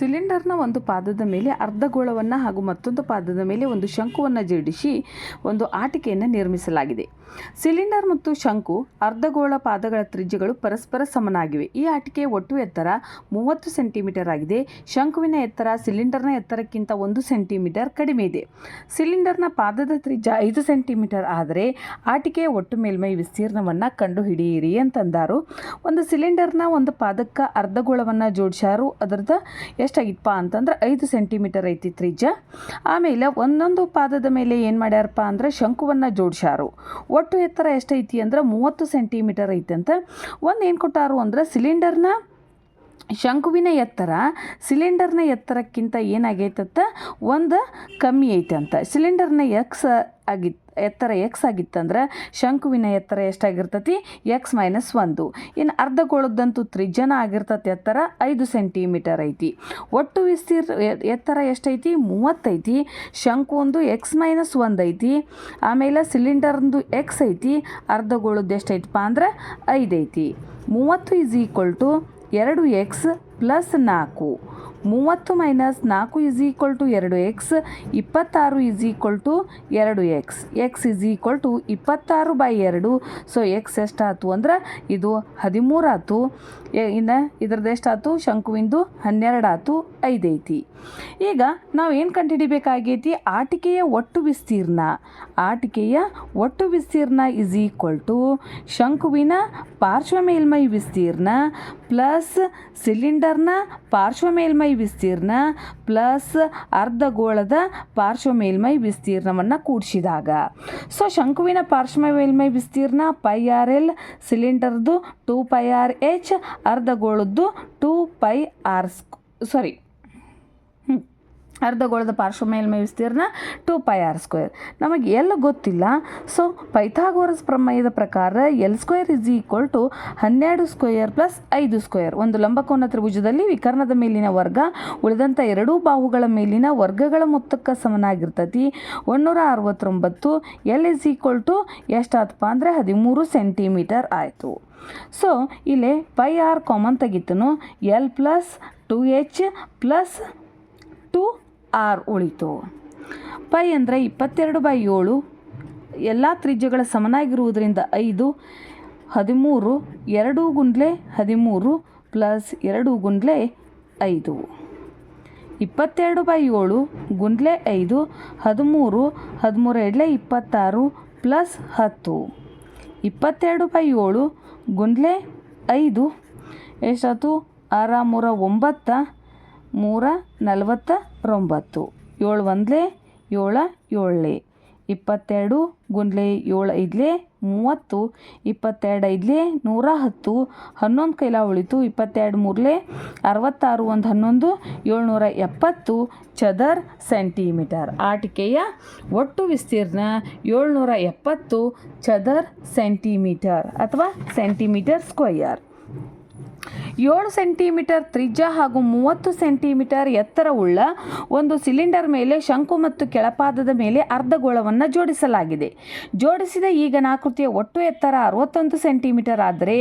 ಸಿಲಿಂಡರ್ನ ಒಂದು ಪಾದದ ಮೇಲೆ ಅರ್ಧಗೋಳವನ್ನು ಹಾಗೂ ಮತ್ತೊಂದು ಪಾದದ ಮೇಲೆ ಒಂದು ಶಂಕುವನ್ನು ಜೋಡಿಸಿ ಒಂದು ಆಟಿಕೆಯನ್ನು ನಿರ್ಮಿಸಲಾಗಿದೆ. ಸಿಲಿಂಡರ್ ಮತ್ತು ಶಂಕು ಅರ್ಧಗೋಳ ಪಾದಗಳ ತ್ರಿಜ್ಯಗಳು ಪರಸ್ಪರ ಸಮನಾಗಿವೆ. ಈ ಆಟಿಕೆಯ ಒಟ್ಟು ಎತ್ತರ 30 ಸೆಂಟಿಮೀಟರ್ ಆಗಿದೆ. ಶಂಕುವಿನ ಎತ್ತರ ಸಿಲಿಂಡರ್ನ ಎತ್ತರಕ್ಕಿಂತ 1 ಸೆಂಟಿಮೀಟರ್ ಕಡಿಮೆ ಇದೆ. ಸಿಲಿಂಡರ್ನ ಪಾದದ ತ್ರಿಜ್ಯ 5 ಸೆಂಟಿಮೀಟರ್ ಆದರೆ ಆಟಿಕೆಯ ಒಟ್ಟು ಮೇಲ್ಮೈ ವಿಸ್ತೀರ್ಣವನ್ನು ಕಂಡುಹಿಡಿಯಿರಿ ಅಂತಂದಾರು. ಒಂದು ಸಿಲಿಂಡರ್ನ ಒಂದು ಪಾದಕ್ಕೆ ಅರ್ಧಗೋಳವನ್ನು ಜೋಡಿಸ್ಯಾರು. ಅದರದ್ದು ಎಷ್ಟಾಗಿತ್ತಪ್ಪ ಅಂತಂದ್ರೆ 5 ಸೆಂಟಿಮೀಟರ್ ಐತಿ ತ್ರಿಜ್ಯ. ಆಮೇಲೆ ಒಂದೊಂದು ಪಾದದ ಮೇಲೆ ಏನು ಮಾಡ್ಯಾರಪ್ಪ ಅಂದ್ರೆ ಶಂಕುವನ್ನು ಜೋಡಿಸ್ಯಾರು. ಒಟ್ಟು ಎತ್ತರ ಎಷ್ಟೈತಿ ಅಂದ್ರೆ 30 ಸೆಂಟಿಮೀಟರ್ ಐತಿ ಅಂತ. ಒಂದು ಏನು ಕೊಟ್ಟಾರು ಅಂದ್ರೆ ಸಿಲಿಂಡರ್ನ ಶಂಕುವಿನ ಎತ್ತರ ಸಿಲಿಂಡರ್ನ ಎತ್ತರಕ್ಕಿಂತ ಏನಾಗೈತತ್ತ ಒಂದು ಕಮ್ಮಿ ಐತೆ ಅಂತ. ಸಿಲಿಂಡರ್ನ ಎತ್ತರ ಎಕ್ಸ್ ಆಗಿತ್ತಂದ್ರೆ ಶಂಕುವಿನ ಎತ್ತರ ಎಷ್ಟಾಗಿರ್ತತಿ x-1. ಇನ್ನು ಅರ್ಧಗೋಳದಂತೂ ತ್ರಿಜ್ಯನ ಆಗಿರ್ತತಿ ಎತ್ತರ 5 ಸೆಂಟಿಮೀಟರ್ ಐತಿ. ಒಟ್ಟು ಎತ್ತರ ಎಷ್ಟೈತಿ 30 ಐತಿ. ಶಂಕು ಒಂದು x-1 ಐತಿ. ಆಮೇಲೆ ಸಿಲಿಂಡರ್ದು x ಐತಿ. ಅರ್ಧಗೋಳದ್ದು ಎಷ್ಟೈತಪ್ಪ ಅಂದ್ರೆ 5 ಐತಿ. 30 = 2x + 4. 30 - 4 = 2x. 26 = 2x. x = 26/2. So x ಎಷ್ಟಾಯ್ತು ಅಂದ್ರೆ ಇದು 13 ಆಯ್ತು. ಇನ್ನು ಇದ್ರದ್ದು ಎಷ್ಟಾಯ್ತು ಶಂಕುವಿಂದು 12 ಆಯ್ತು. 5 ಐತಿ. ಈಗ ನಾವು ಏನು ಕಂಡುಹಿಡಿಬೇಕಾಗೈತಿ ಆಟಿಕೆಯ ಒಟ್ಟು ವಿಸ್ತೀರ್ಣ. ಆಟಿಕೆಯ ಒಟ್ಟು ವಿಸ್ತೀರ್ಣ = ಶಂಕುವಿನ ಪಾರ್ಶ್ವ ಮೇಲ್ಮೈ ವಿಸ್ತೀರ್ಣ ಪ್ಲಸ್ ಸಿಲಿಂಡರ್ನ ಪಾರ್ಶ್ವ ಮೇಲ್ಮೈ ವಿಸ್ತೀರ್ಣ ಪ್ಲಸ್ ಅರ್ಧಗೋಳದ ಪಾರ್ಶ್ವ ಮೇಲ್ಮೈ ವಿಸ್ತೀರ್ಣವನ್ನು ಕೂಡಿಸಿದಾಗ. ಸೊ ಶಂಕುವಿನ ಪಾರ್ಶ್ವ ಮೇಲ್ಮೈ ವಿಸ್ತೀರ್ಣ πr_l, ಸಿಲಿಂಡರ್ದು 2πr_h, ಅರ್ಧಗೋಳದ್ದು 2πr². ಅರ್ಧಗೋಳದ ಪಾರ್ಶ್ವ ಮೇಲ್ಮೈ ವಿಸ್ತೀರ್ಣ 2πr². ನಮಗೆ ಎಲ್ಲ ಗೊತ್ತಿಲ್ಲ. ಸೊ ಪೈಥಾಗೋರಸ್ ಪ್ರಮೇಯದ ಪ್ರಕಾರ L² = 12² + 5². ಒಂದು ಲಂಬಕೋನ ತ್ರಿಭುಜದಲ್ಲಿ ವಿಕರ್ಣದ ಮೇಲಿನ ವರ್ಗ ಉಳಿದಂಥ ಎರಡೂ ಬಾಹುಗಳ ಮೇಲಿನ ವರ್ಗಗಳ ಮೊತ್ತಕ್ಕೆ ಸಮನಾಗಿರ್ತತಿ. 169. L = ಎಷ್ಟಾತಪ್ಪ ಅಂದರೆ 13 ಸೆಂಟಿಮೀಟರ್ ಆಯಿತು. ಸೊ ಇಲ್ಲಿ πr common ತೆಗಿತನು. L + 2h + 2r ಉಳಿತು. π ಅಂದರೆ 22/7. ಎಲ್ಲ ತ್ರಿಜ್ಯಗಳ ಸಮನಾಗಿರುವುದರಿಂದ 5. 13 2 × 13 + 2 × 5. 22/7 × 5 13. 13 × 26 + 10. 22/7 × 5 ಎಷ್ಟಾಯ್ತು 6 3 9 349. 7 1 7 7. 22 × 7 5 30. 22 5 110. 11 ಕೈಲ ಉಳಿತು. 22 3 66. 1 11 770 ಚದರ ಸೆಂಟಿಮೀಟರ್. ಆಟಿಕೆಯ ಒಟ್ಟು ವಿಸ್ತೀರ್ಣ 770 ಚದರ ಸೆಂಟಿಮೀಟರ್ ಅಥವಾ ಸೆಂಟಿಮೀಟರ್ ಸ್ಕ್ವಯರ್. 7 ಸೆಂಟಿಮೀಟರ್ ತ್ರಿಜ್ಯ ಹಾಗೂ 30 ಸೆಂಟಿಮೀಟರ್ ಎತ್ತರವುಳ್ಳ ಒಂದು ಸಿಲಿಂಡರ್ ಮೇಲೆ ಶಂಕು ಮತ್ತು ಕೆಳಪಾದದ ಮೇಲೆ ಅರ್ಧಗೋಳವನ್ನು ಜೋಡಿಸಲಾಗಿದೆ. ಜೋಡಿಸಿದ ಈ ಘನಾಕೃತಿಯ ಒಟ್ಟು ಎತ್ತರ 61 ಸೆಂಟಿಮೀಟರ್ ಆದರೆ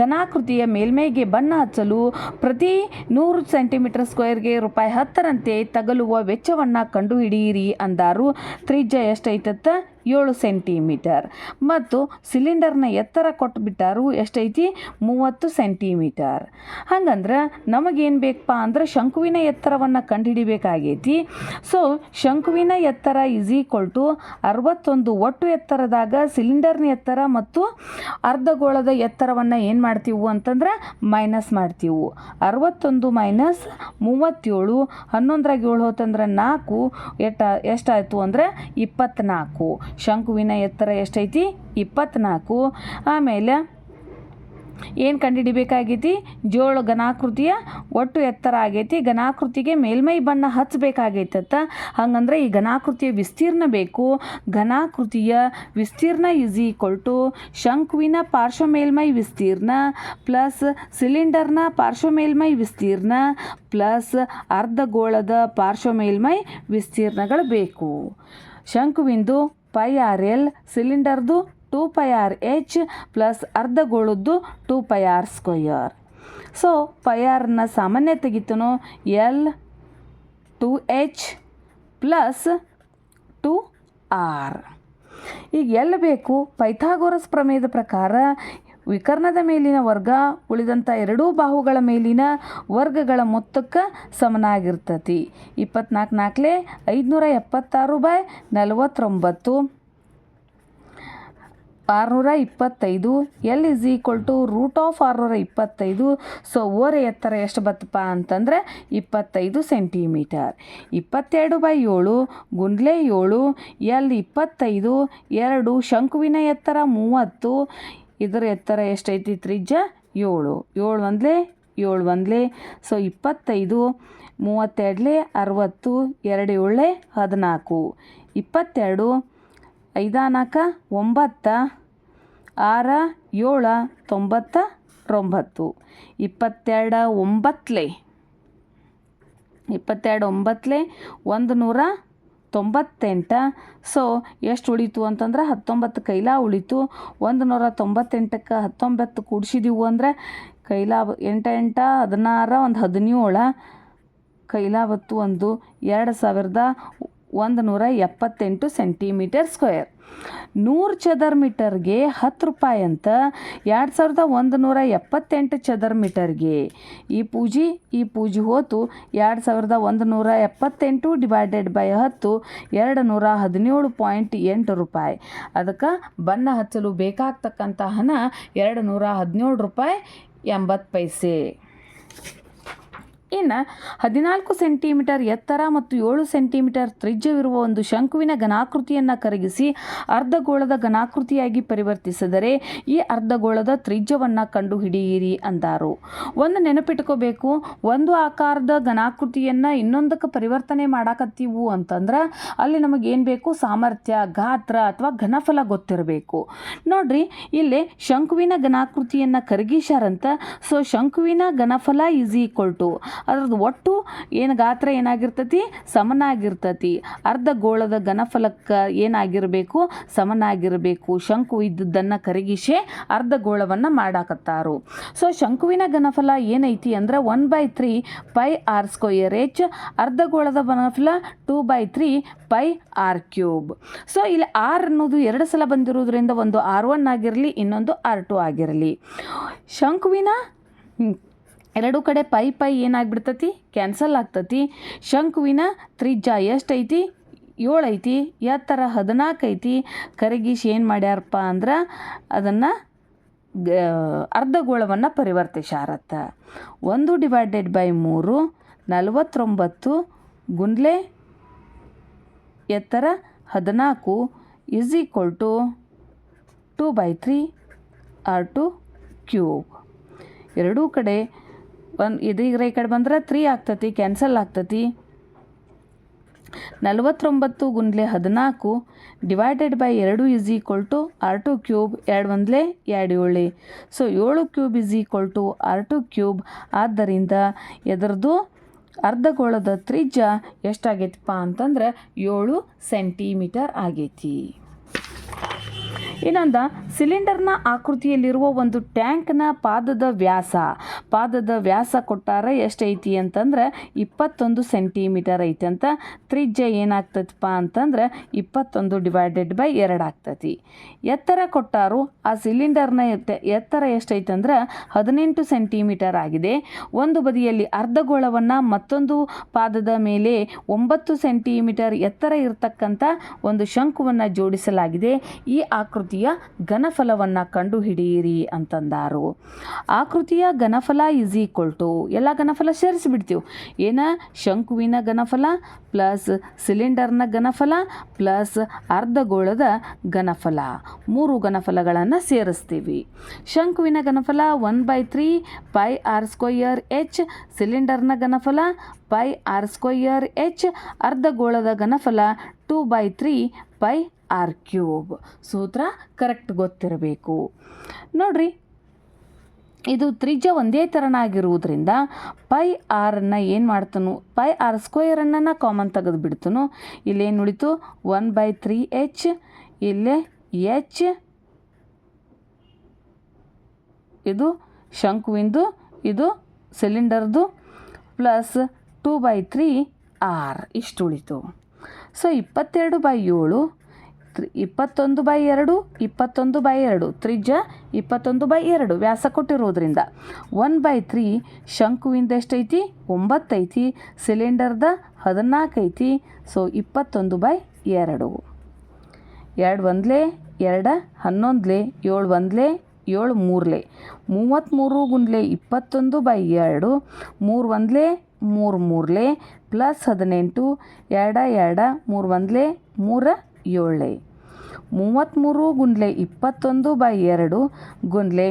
ಘನಾಕೃತಿಯ ಮೇಲ್ಮೈಗೆ ಬಣ್ಣ ಹಚ್ಚಲು ಪ್ರತಿ 100 ಸೆಂಟಿಮೀಟರ್ ಸ್ಕ್ವೇರ್ಗೆ ₹10ರಂತೆ ತಗಲುವ ವೆಚ್ಚವನ್ನು ಕಂಡುಹಿಡಿಯಿರಿ ಅಂದಾರು. ತ್ರಿಜ್ಯ ಎಷ್ಟೈತತ್ತ 7 ಸೆಂಟಿಮೀಟರ್ ಮತ್ತು ಸಿಲಿಂಡರ್ನ ಎತ್ತರ ಕೊಟ್ಬಿಟ್ಟಾರು ಎಷ್ಟೈತಿ 30 ಸೆಂಟಿಮೀಟರ್. ಹಂಗಂದ್ರೆ ನಮಗೇನು ಬೇಕಪ್ಪ ಅಂದ್ರೆ ಶಂಕುವಿನ ಎತ್ತರವನ್ನು ಕಂಡುಹಿಡಿಬೇಕಾಗೈತಿ. ಸೊ ಶಂಕುವಿನ ಎತ್ತರ = 61. ಒಟ್ಟು ಎತ್ತರದಾಗ ಸಿಲಿಂಡರ್ನ ಎತ್ತರ ಮತ್ತು ಅರ್ಧಗೋಳದ ಎತ್ತರವನ್ನು ಏನು ಮಾಡ್ತೀವಿ ಅಂತಂದ್ರೆ ಮೈನಸ್ ಮಾಡ್ತೀವಿ. 61 - 37. 11 7 ಹೋತಂದ್ರೆ 4. ಎಷ್ಟಾಯಿತು ಅಂದರೆ 24. ಶಂಕುವಿನ ಎತ್ತರ ಎಷ್ಟೈತಿ 24. ಆಮೇಲೆ ಏನು ಕಂಡುಹಿಡಿಬೇಕಾಗೈತಿ ಘನಾಕೃತಿಯ ಒಟ್ಟು ಎತ್ತರ ಆಗೈತಿ. ಘನಾಕೃತಿಗೆ ಮೇಲ್ಮೈ ಬಣ್ಣ ಹಚ್ಚಬೇಕಾಗೈತತ್ತ. ಹಾಗಂದ್ರೆ ಈ ಘನಾಕೃತಿಯ ವಿಸ್ತೀರ್ಣ ಬೇಕು. ಘನಾಕೃತಿಯ ವಿಸ್ತೀರ್ಣ = ಶಂಕುವಿನ ಪಾರ್ಶ್ವ ಮೇಲ್ಮೈ ವಿಸ್ತೀರ್ಣ ಪ್ಲಸ್ ಸಿಲಿಂಡರ್ನ ಪಾರ್ಶ್ವ ಮೇಲ್ಮೈ ವಿಸ್ತೀರ್ಣ ಪ್ಲಸ್ ಅರ್ಧಗೋಳದ ಪಾರ್ಶ್ವ ಮೇಲ್ಮೈ ವಿಸ್ತೀರ್ಣಗಳು ಬೇಕು. ಶಂಕುವಿಂದು πr_l, ಸಿಲಿಂಡರ್ದು 2πr_h plus ಅರ್ಧಗೋಳದ್ದು 2πr². So πrನ ಸಾಮಾನ್ಯ ತೆಗಿತನು. L 2h plus 2r. ಈಗ ಎಲ್ಲಿ ಬೇಕು ಪೈಥಾಗೋರಸ್ ಪ್ರಮೇಯದ ಪ್ರಕಾರ ವಿಕರ್ಣದ ಮೇಲಿನ ವರ್ಗ ಉಳಿದಂಥ ಎರಡೂ ಬಾಹುಗಳ ಮೇಲಿನ ವರ್ಗಗಳ ಮೊತ್ತಕ್ಕೆ ಸಮನಾಗಿರ್ತತಿ. 24 ನಾಲ್ಕಲೆ 576/49 625. L = √625. ಸೊ ಓರೆ ಎತ್ತರ ಎಷ್ಟು ಬತ್ತಪ್ಪ ಅಂತಂದರೆ 25 ಸೆಂಟಿಮೀಟರ್. 22/7 ಗುಂಡ್ಲೆ 7. L 25. 2 ಶಂಕುವಿನ ಎತ್ತರ 30. ಇದರ ಎತ್ತರ ಎಷ್ಟೈತಿ ತ್ರಿಜ್ಯ 7. 7 ಒಂದ್ಲೆ 7 ಒಂದ್ಲೆ. ಸೊ 25 32 60. 2 7 14. 22 5 4 9. 6 7 99. 22 9 198. ಸೊ ಎಷ್ಟು ಉಳಿತು ಅಂತಂದ್ರೆ 19 ಕೈಲಾ ಉಳಿತು. 198ಕ್ಕೆ 19 ಕೂಡಿಸಿದೀವು ಅಂದರೆ ಕೈಲಾ 8 8 16 ಒಂದು 17 ಕೈಲಾ ಬತ್ತು ಒಂದು 2178 ಸೆಂಟಿಮೀಟರ್ ಸ್ಕ್ವೇರ್. 100 ಚದರ ಮೀಟರ್ಗೆ 10 ರೂಪಾಯಿ ಅಂತ 2178 ಚದರ ಮೀಟರ್ಗೆ. ಈ ಪೂಜಿ ಹೋತು 2178 ಡಿವೈಡೆಡ್ ಬೈ 10 217.8 ರೂಪಾಯಿ. ಅದಕ್ಕೆ ಬಣ್ಣ ಹಚ್ಚಲು ಬೇಕಾಗ್ತಕ್ಕಂಥ ಹಣ 217 ರೂಪಾಯಿ 80 ಪೈಸೆ. ಇನ್ನು 14 ಸೆಂಟಿಮೀಟರ್ ಎತ್ತರ ಮತ್ತು 7 ಸೆಂಟಿಮೀಟರ್ ತ್ರಿಜ್ಯವಿರುವ ಒಂದು ಶಂಕುವಿನ ಘನಾಕೃತಿಯನ್ನು ಕರಗಿಸಿ ಅರ್ಧಗೋಳದ ಘನಾಕೃತಿಯಾಗಿ ಪರಿವರ್ತಿಸಿದರೆ ಈ ಅರ್ಧಗೋಳದ ತ್ರಿಜ್ಯವನ್ನು ಕಂಡುಹಿಡಿಯಿರಿ ಅಂದಾರು. ಒಂದು ನೆನಪಿಟ್ಕೋಬೇಕು, ಒಂದು ಆಕಾರದ ಘನಾಕೃತಿಯನ್ನು ಇನ್ನೊಂದಕ್ಕೆ ಪರಿವರ್ತನೆ ಮಾಡಾಕತ್ತೀವು ಅಂತಂದ್ರೆ ಅಲ್ಲಿ ನಮಗೇನು ಬೇಕು, ಸಾಮರ್ಥ್ಯ, ಗಾತ್ರ ಅಥವಾ ಘನಫಲ ಗೊತ್ತಿರಬೇಕು. ನೋಡ್ರಿ ಇಲ್ಲಿ ಶಂಕುವಿನ ಘನಾಕೃತಿಯನ್ನು ಕರಗಿಸ್ಯಾರಂತ. ಸೊ ಶಂಕುವಿನ ಘನಫಲ = ಅದ್ರದ್ದು ಒಟ್ಟು ಏನು ಗಾತ್ರ ಏನಾಗಿರ್ತತಿ, ಸಮನಾಗಿರ್ತತಿ. ಅರ್ಧಗೋಳದ ಘನಫಲಕ್ಕೆ ಏನಾಗಿರಬೇಕು, ಸಮನಾಗಿರಬೇಕು. ಶಂಕು ಇದ್ದದ್ದನ್ನು ಕರಗಿಸಿ ಅರ್ಧಗೋಳವನ್ನು ಮಾಡಾಕತ್ತಾರು. ಸೊ ಶಂಕುವಿನ ಘನಫಲ ಏನೈತಿ ಅಂದ್ರೆ 1/3 πr²h. ಅರ್ಧಗೋಳದ ಘನಫಲ 2/3 πr³. ಸೊ ಇಲ್ಲಿ r ಅನ್ನೋದು 2 ಸಲ ಬಂದಿರೋದ್ರಿಂದ ಒಂದು r1 ಆಗಿರಲಿ, ಇನ್ನೊಂದು r2 ಆಗಿರಲಿ. ಶಂಕುವಿನ ಎರಡೂ ಕಡೆ ಪೈ ಏನಾಗ್ಬಿಡ್ತತಿ, ಕ್ಯಾನ್ಸಲ್ ಆಗ್ತತಿ. ಶಂಕುವಿನ ತ್ರಿಜ್ಯ ಎಷ್ಟೈತಿ, 7 ಐತಿ. ಎತ್ತರ 14 ಐತಿ. ಕರಗಿಸಿ ಏನು ಮಾಡ್ಯಾರಪ್ಪ ಅಂದ್ರೆ ಅದನ್ನು ಅರ್ಧಗೋಳವನ್ನು ಪರಿವರ್ತಿಸಾರತ್ತ. 1/3 49 ಗುಂಡ್ಲೆ ಎತ್ತರ 14 = 2/3 r². ಎರಡೂ ಕಡೆ ಇದೀಗ ಈ ಕಡೆ ಬಂದ್ರೆ 3 ಆಗ್ತತಿ, ಕ್ಯಾನ್ಸಲ್ ಆಗ್ತತಿ. 49 ಗುಂಡ್ಲೆ 14 divided by 2 = r². 2 1 2 7. So 7³ r². ಆದ್ದರಿಂದ ಇದರದ್ದು ಅರ್ಧಗೋಳದ ತ್ರಿಜ್ಯ ಎಷ್ಟಾಗೈತಪ್ಪ ಅಂತಂದ್ರೆ 7 ಸೆಂಟಿಮೀಟರ್ ಆಗೈತಿ. ಇನ್ನೊಂದು ಸಿಲಿಂಡರ್ನ ಆಕೃತಿಯಲ್ಲಿರುವ ಒಂದು ಟ್ಯಾಂಕ್ನ ಪಾದದ ವ್ಯಾಸ ಕೊಟ್ಟಾರ ಎಷ್ಟೈತಿ ಅಂತಂದ್ರೆ 21 ಸೆಂಟಿಮೀಟರ್ ಐತಿ ಅಂತ. ತ್ರಿಜ್ಯ ಏನಾಗ್ತದಪ್ಪ ಅಂತಂದ್ರೆ 21/2 ಆಗ್ತತಿ. ಎತ್ತರ ಕೊಟ್ಟಾರು. ಆ ಸಿಲಿಂಡರ್ನ ಎತ್ತರ ಎಷ್ಟೈತಿ ಅಂದ್ರೆ 18 ಸೆಂಟಿಮೀಟರ್ ಆಗಿದೆ. ಒಂದು ಬದಿಯಲ್ಲಿ ಅರ್ಧಗೋಳವನ್ನು ಮತ್ತೊಂದು ಪಾದದ ಮೇಲೆ 9 ಸೆಂಟಿಮೀಟರ್ ಎತ್ತರ ಇರತಕ್ಕಂಥ ಒಂದು ಶಂಕುವನ್ನು ಜೋಡಿಸಲಾಗಿದೆ. ಈ ಆಕೃತಿಯ ಘನಫಲವನ್ನು ಕಂಡುಹಿಡಿಯಿರಿ ಅಂತಂದಾರು. ಆಕೃತಿಯ ಘನಫಲ = ಎಲ್ಲ ಘನಫಲ ಸೇರಿಸಿಬಿಡ್ತೀವಿ. ಏನ, ಶಂಕುವಿನ ಘನಫಲ ಪ್ಲಸ್ ಸಿಲಿಂಡರ್ನ ಘನಫಲ ಪ್ಲಸ್ ಅರ್ಧಗೋಳದ ಘನಫಲ, 3 ಘನಫಲಗಳನ್ನು ಸೇರಿಸ್ತೀವಿ. ಶಂಕುವಿನ ಘನಫಲ 1/3 πr²h. ಸಿಲಿಂಡರ್ನ ಘನಫಲ πr²h. ಅರ್ಧಗೋಳದ ಘನಫಲ 2/3 πr³. ಸೂತ್ರ ಕರೆಕ್ಟ್ ಗೊತ್ತಿರಬೇಕು. ನೋಡ್ರಿ, ಇದು ತ್ರಿಜ್ಯ ಒಂದೇ ಥರನಾಗಿರುವುದರಿಂದ πr ಏನು ಮಾಡ್ತಾನು, πr² ಕಾಮನ್ ತೆಗೆದು ಬಿಡ್ತಾನು. ಇಲ್ಲೇನು ಉಳಿತು 1/3h. ಇಲ್ಲೇ h ಇದು ಶಂಕುವಿಂದು, ಇದು ಸಿಲಿಂಡರ್ದು ಪ್ಲಸ್ 2/3 ಆರ್ ಇಷ್ಟು ಉಳಿತು. ಸೊ 22/7 21/2 21/2 ತ್ರಿಜ್ಯ 21/2 ವ್ಯಾಸ ಕೊಟ್ಟಿರೋದ್ರಿಂದ 1/3 ಶಂಕುವಿಂದ ಎಷ್ಟೈತಿ 9 ಐತಿ, ಸಿಲಿಂಡರ್ದ 14 ಐತಿ. ಸೊ 21/2 2 1 2 11 7 1 7 3 33 ಗುಂಡ್ಲೆ 21/2 3 1 3 3 ಪ್ಲಸ್ 18 2 2 3 1 3 7 33 ಗುಂಡ್ಲೆ 21/2 ಗುಂಡ್ಲೆ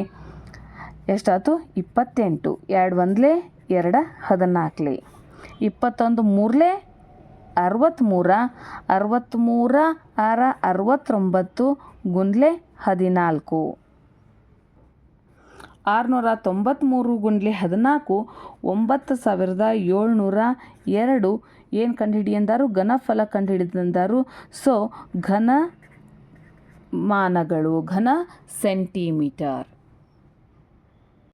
ಎಷ್ಟಾಯ್ತು 28 2 1 2 14 21 3 63 63 6 69 ಗುಂಡ್ಲೆ 14 693 ಗುಂಡ್ಲೆ 14 9702 ಏನು ಕಂಡುಹಿಡಿಯಂದಾರು ಘನಫಲ ಕಂಡುಹಿಡಿದಂದಾರು. ಸೊ ಘನ ಮಾನಗಳು ಘನ ಸೆಂಟಿಮೀಟರ್.